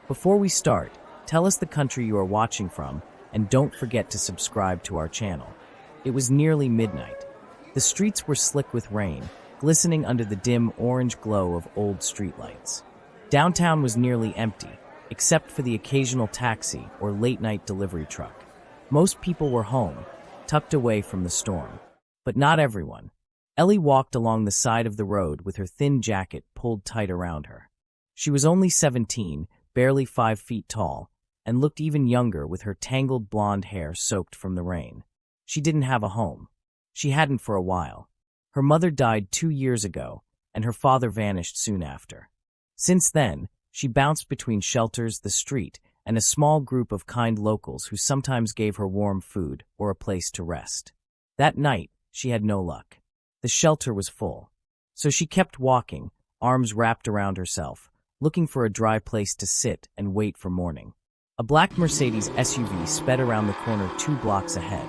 Before we start, tell us the country you are watching from, and don't forget to subscribe to our channel. It was nearly midnight. The streets were slick with rain, glistening under the dim orange glow of old streetlights. Downtown was nearly empty, except for the occasional taxi or late-night delivery truck. Most people were home, tucked away from the storm. But not everyone. Ellie walked along the side of the road with her thin jacket pulled tight around her. She was only 17, barely 5 feet tall, and looked even younger with her tangled blonde hair soaked from the rain. She didn't have a home. She hadn't for a while. Her mother died 2 years ago, and her father vanished soon after. Since then, she bounced between shelters, the street, and a small group of kind locals who sometimes gave her warm food or a place to rest. That night, she had no luck. The shelter was full. So she kept walking, arms wrapped around herself, looking for a dry place to sit and wait for morning. A black Mercedes SUV sped around the corner 2 blocks ahead,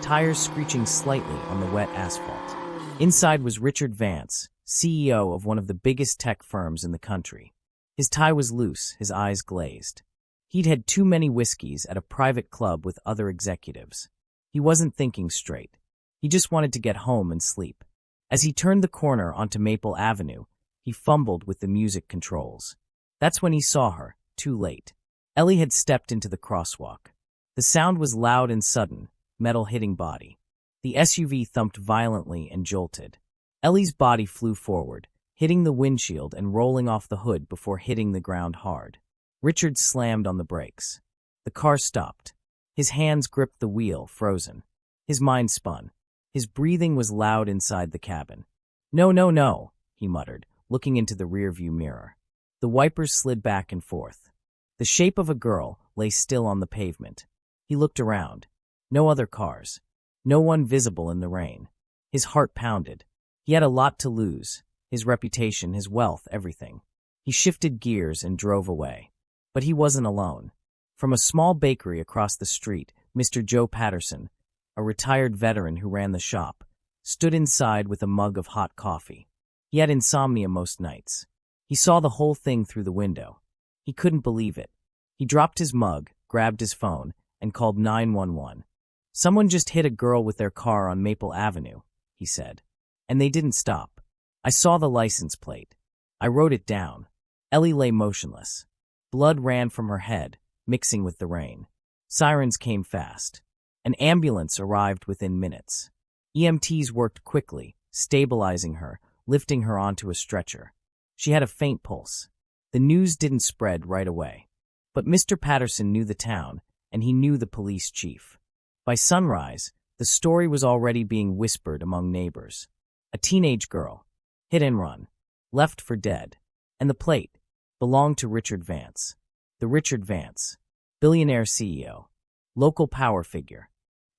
tires screeching slightly on the wet asphalt. Inside was Richard Vance, CEO of one of the biggest tech firms in the country. His tie was loose, his eyes glazed. He'd had too many whiskeys at a private club with other executives. He wasn't thinking straight. He just wanted to get home and sleep. As he turned the corner onto Maple Avenue, he fumbled with the music controls. That's when he saw her, too late. Ellie had stepped into the crosswalk. The sound was loud and sudden, metal hitting body. The SUV thumped violently and jolted. Ellie's body flew forward, hitting the windshield and rolling off the hood before hitting the ground hard. Richard slammed on the brakes. The car stopped. His hands gripped the wheel, frozen. His mind spun. His breathing was loud inside the cabin. "No, no, no," he muttered, looking into the rearview mirror. The wipers slid back and forth. The shape of a girl lay still on the pavement. He looked around. No other cars. No one visible in the rain. His heart pounded. He had a lot to lose. His reputation, his wealth, everything. He shifted gears and drove away. But he wasn't alone. From a small bakery across the street, Mr. Joe Patterson, a retired veteran who ran the shop, stood inside with a mug of hot coffee. He had insomnia most nights. He saw the whole thing through the window. He couldn't believe it. He dropped his mug, grabbed his phone, and called 911. "Someone just hit a girl with their car on Maple Avenue," he said. "And they didn't stop. I saw the license plate. I wrote it down." Ellie lay motionless. Blood ran from her head, mixing with the rain. Sirens came fast. An ambulance arrived within minutes. EMTs worked quickly, stabilizing her, lifting her onto a stretcher. She had a faint pulse. The news didn't spread right away. But Mr. Patterson knew the town, and he knew the police chief. By sunrise, the story was already being whispered among neighbors. A teenage girl, hit and run, left for dead. And the plate belonged to Richard Vance. The Richard Vance, billionaire CEO, local power figure,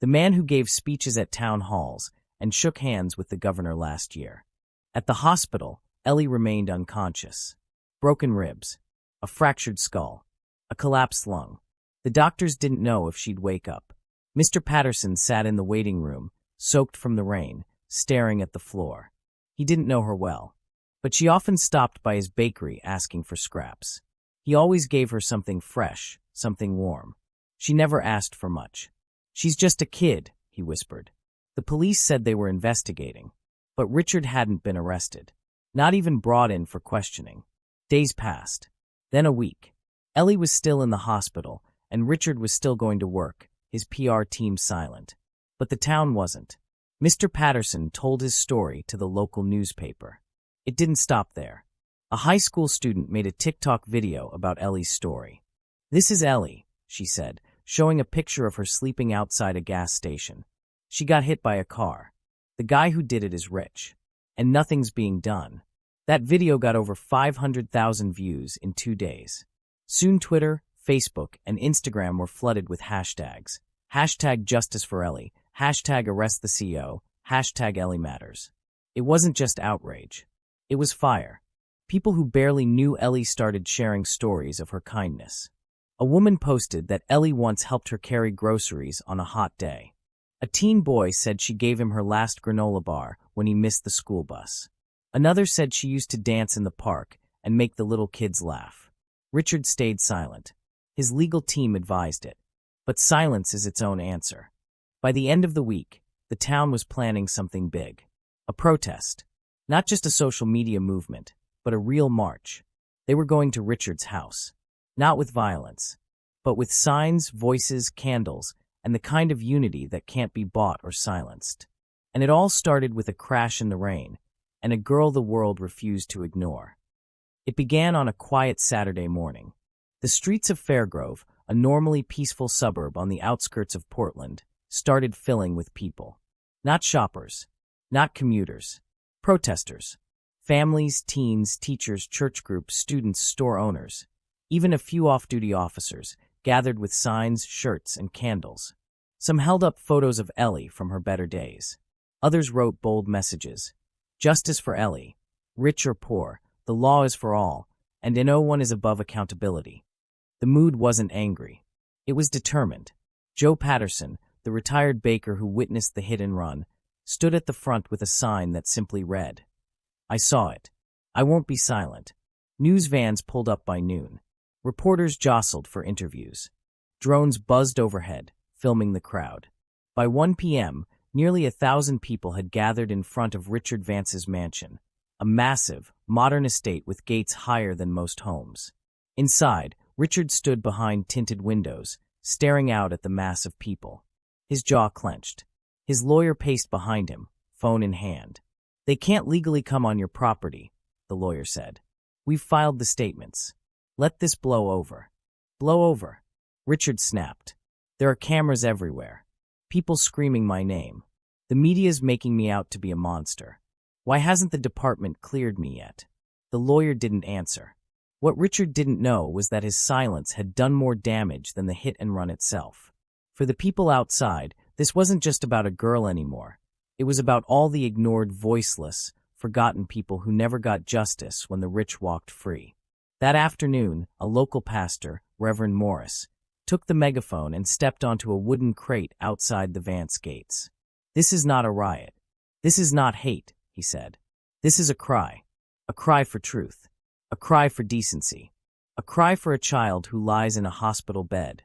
the man who gave speeches at town halls and shook hands with the governor last year. At the hospital, Ellie remained unconscious. Broken ribs, a fractured skull, a collapsed lung. The doctors didn't know if she'd wake up. Mr. Patterson sat in the waiting room, soaked from the rain, staring at the floor. He didn't know her well, but she often stopped by his bakery asking for scraps. He always gave her something fresh, something warm. She never asked for much. "She's just a kid," he whispered. The police said they were investigating, but Richard hadn't been arrested, not even brought in for questioning. Days passed, then a week. Ellie was still in the hospital, and Richard was still going to work, his PR team silent. But the town wasn't. Mr. Patterson told his story to the local newspaper. It didn't stop there. A high school student made a TikTok video about Ellie's story. "This is Ellie," she said, showing a picture of her sleeping outside a gas station. "She got hit by a car. The guy who did it is rich. And nothing's being done." That video got over 500,000 views in 2 days. Soon Twitter, Facebook, and Instagram were flooded with hashtags. Hashtag Justice for Ellie, hashtag Arrest the CEO, hashtag Ellie Matters. It wasn't just outrage. It was fire. People who barely knew Ellie started sharing stories of her kindness. A woman posted that Ellie once helped her carry groceries on a hot day. A teen boy said she gave him her last granola bar when he missed the school bus. Another said she used to dance in the park and make the little kids laugh. Richard stayed silent. His legal team advised it. But silence is its own answer. By the end of the week, the town was planning something big. A protest. Not just a social media movement, but a real march. They were going to Richard's house. Not with violence, but with signs, voices, candles, and the kind of unity that can't be bought or silenced. And it all started with a crash in the rain, and a girl the world refused to ignore. It began on a quiet Saturday morning. The streets of Fairgrove, a normally peaceful suburb on the outskirts of Portland, started filling with people. Not shoppers, not commuters, protesters. Families, teens, teachers, church groups, students, store owners. Even a few off-duty officers gathered with signs, shirts, and candles. Some held up photos of Ellie from her better days. Others wrote bold messages. Justice for Ellie. Rich or poor, the law is for all, and no one is above accountability. The mood wasn't angry. It was determined. Joe Patterson, the retired baker who witnessed the hit and run, stood at the front with a sign that simply read, "I saw it. I won't be silent." News vans pulled up by noon. Reporters jostled for interviews. Drones buzzed overhead, filming the crowd. By 1 p.m., nearly 1,000 people had gathered in front of Richard Vance's mansion, a massive, modern estate with gates higher than most homes. Inside, Richard stood behind tinted windows, staring out at the mass of people. His jaw clenched. His lawyer paced behind him, phone in hand. "They can't legally come on your property," the lawyer said. "We've filed the statements. Let this blow over." "Blow over?" Richard snapped. "There are cameras everywhere. People screaming my name. The media's making me out to be a monster. Why hasn't the department cleared me yet?" The lawyer didn't answer. What Richard didn't know was that his silence had done more damage than the hit and run itself. For the people outside, this wasn't just about a girl anymore. It was about all the ignored, voiceless, forgotten people who never got justice when the rich walked free. That afternoon, a local pastor, Reverend Morris, took the megaphone and stepped onto a wooden crate outside the Vance gates. "This is not a riot. This is not hate," he said. "This is a cry for truth, a cry for decency, a cry for a child who lies in a hospital bed,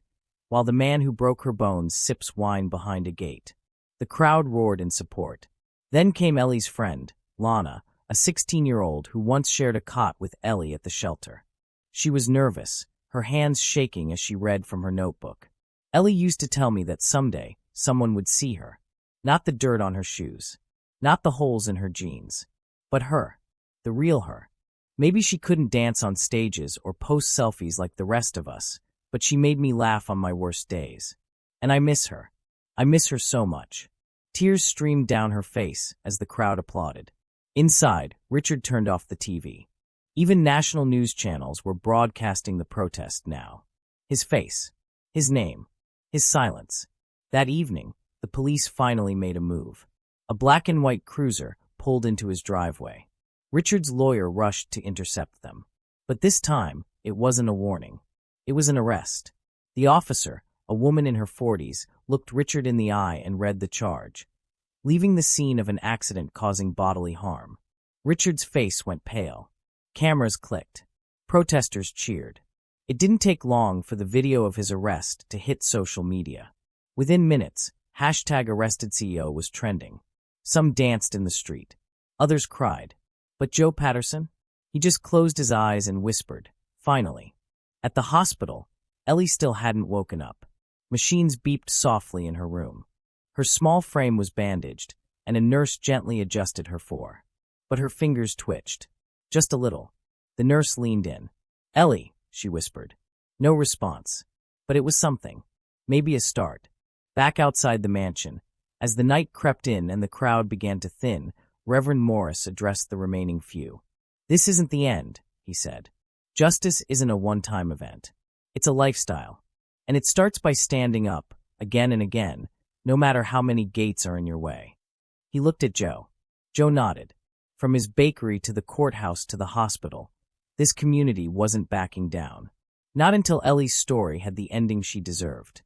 while the man who broke her bones sips wine behind a gate." The crowd roared in support. Then came Ellie's friend, Lana, a 16-year-old who once shared a cot with Ellie at the shelter. She was nervous, her hands shaking as she read from her notebook. "Ellie used to tell me that someday someone would see her. Not the dirt on her shoes, not the holes in her jeans, but her, the real her. Maybe she couldn't dance on stages or post selfies like the rest of us, but she made me laugh on my worst days. And I miss her. I miss her so much." Tears streamed down her face as the crowd applauded. Inside, Richard turned off the TV. Even national news channels were broadcasting the protest now. His face, his name, his silence. That evening, the police finally made a move. A black and white cruiser pulled into his driveway. Richard's lawyer rushed to intercept them. But this time, it wasn't a warning. It was an arrest. The officer, a woman in her 40s, looked Richard in the eye and read the charge. Leaving the scene of an accident causing bodily harm. Richard's face went pale. Cameras clicked. Protesters cheered. It didn't take long for the video of his arrest to hit social media. Within minutes, #ArrestedCEO was trending. Some danced in the street. Others cried. But Joe Patterson? He just closed his eyes and whispered, "Finally." At the hospital, Ellie still hadn't woken up. Machines beeped softly in her room. Her small frame was bandaged, and a nurse gently adjusted her fore. But her fingers twitched. Just a little. The nurse leaned in. "Ellie," she whispered. No response. But it was something. Maybe a start. Back outside the mansion, as the night crept in and the crowd began to thin, Reverend Morris addressed the remaining few. "This isn't the end," he said. "Justice isn't a one-time event. It's a lifestyle. And it starts by standing up, again and again, no matter how many gates are in your way." He looked at Joe. Joe nodded. From his bakery to the courthouse to the hospital, this community wasn't backing down. Not until Ellie's story had the ending she deserved.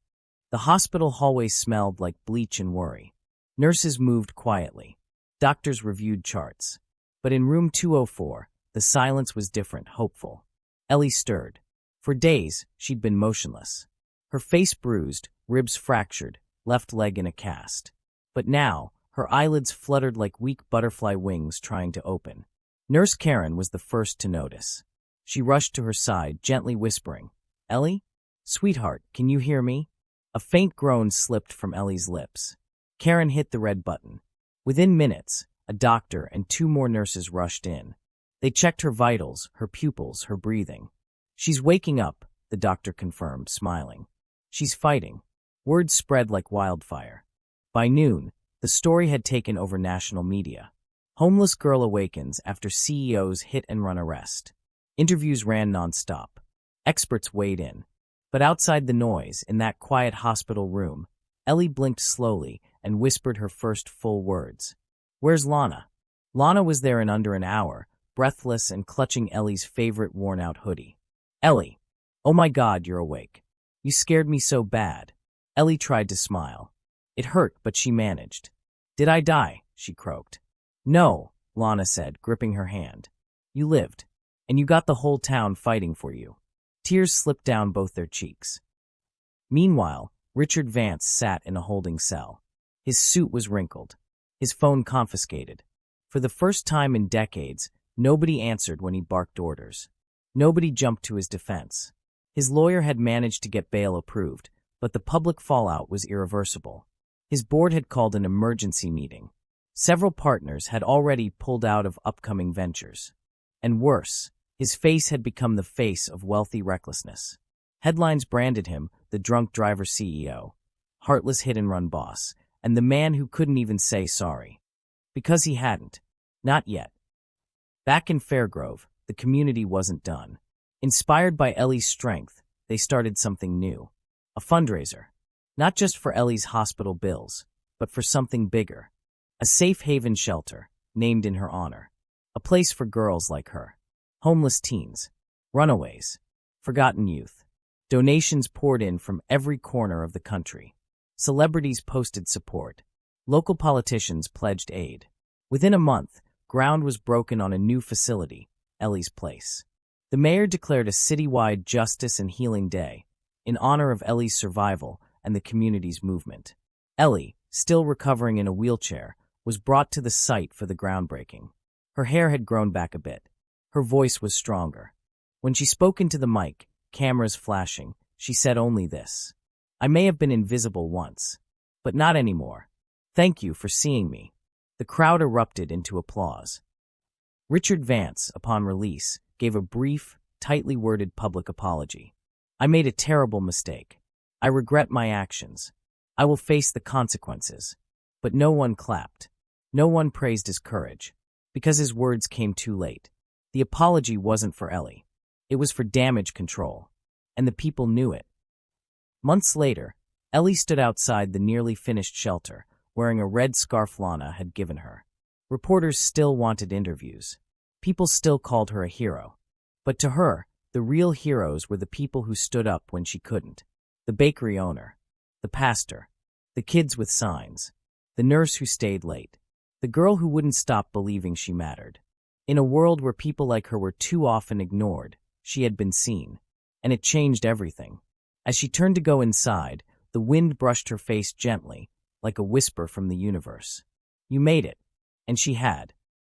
The hospital hallway smelled like bleach and worry. Nurses moved quietly. Doctors reviewed charts. But in room 204, the silence was different, hopeful. Ellie stirred. For days, she'd been motionless. Her face bruised, ribs fractured, left leg in a cast. But now, her eyelids fluttered like weak butterfly wings trying to open. Nurse Karen was the first to notice. She rushed to her side, gently whispering, "Ellie? Sweetheart, can you hear me?" A faint groan slipped from Ellie's lips. Karen hit the red button. Within minutes, a doctor and 2 more nurses rushed in. They checked her vitals, her pupils, her breathing. "She's waking up," the doctor confirmed, smiling. "She's fighting." Word spread like wildfire. By noon, the story had taken over national media. Homeless girl awakens after CEO's hit-and-run arrest. Interviews ran nonstop. Experts weighed in. But outside the noise, in that quiet hospital room, Ellie blinked slowly and whispered her first full words. "Where's Lana?" Lana was there in under an hour, breathless and clutching Ellie's favorite worn-out hoodie. "Ellie, oh my God, you're awake. You scared me so bad." Ellie tried to smile. It hurt, but she managed. "Did I die?" she croaked. "No," Lana said, gripping her hand. "You lived, and you got the whole town fighting for you." Tears slipped down both their cheeks. Meanwhile, Richard Vance sat in a holding cell. His suit was wrinkled, his phone confiscated. For the first time in decades, nobody answered when he barked orders. Nobody jumped to his defense. His lawyer had managed to get bail approved, but the public fallout was irreversible. His board had called an emergency meeting. Several partners had already pulled out of upcoming ventures. And worse, his face had become the face of wealthy recklessness. Headlines branded him the drunk driver CEO, heartless hit-and-run boss, and the man who couldn't even say sorry. Because he hadn't. Not yet. Back in Fairgrove, the community wasn't done. Inspired by Ellie's strength, they started something new. A fundraiser. Not just for Ellie's hospital bills, but for something bigger. A safe haven shelter, named in her honor. A place for girls like her. Homeless teens. Runaways. Forgotten youth. Donations poured in from every corner of the country. Celebrities posted support. Local politicians pledged aid. Within a month, ground was broken on a new facility, Ellie's Place. The mayor declared a citywide Justice and Healing Day, in honor of Ellie's survival and the community's movement. Ellie, still recovering in a wheelchair, was brought to the site for the groundbreaking. Her hair had grown back a bit. Her voice was stronger. When she spoke into the mic, cameras flashing, she said only this: "I may have been invisible once, but not anymore. Thank you for seeing me." The crowd erupted into applause. Richard Vance, upon release, gave a brief, tightly worded public apology. "I made a terrible mistake. I regret my actions. I will face the consequences." But no one clapped. No one praised his courage, because his words came too late. The apology wasn't for Ellie. It was for damage control, and the people knew it. Months later, Ellie stood outside the nearly finished shelter, wearing a red scarf Lana had given her. Reporters still wanted interviews. People still called her a hero. But to her, the real heroes were the people who stood up when she couldn't. The bakery owner, the pastor, the kids with signs, the nurse who stayed late, the girl who wouldn't stop believing she mattered. In a world where people like her were too often ignored, she had been seen. And it changed everything. As she turned to go inside, the wind brushed her face gently, like a whisper from the universe. You made it. And she had.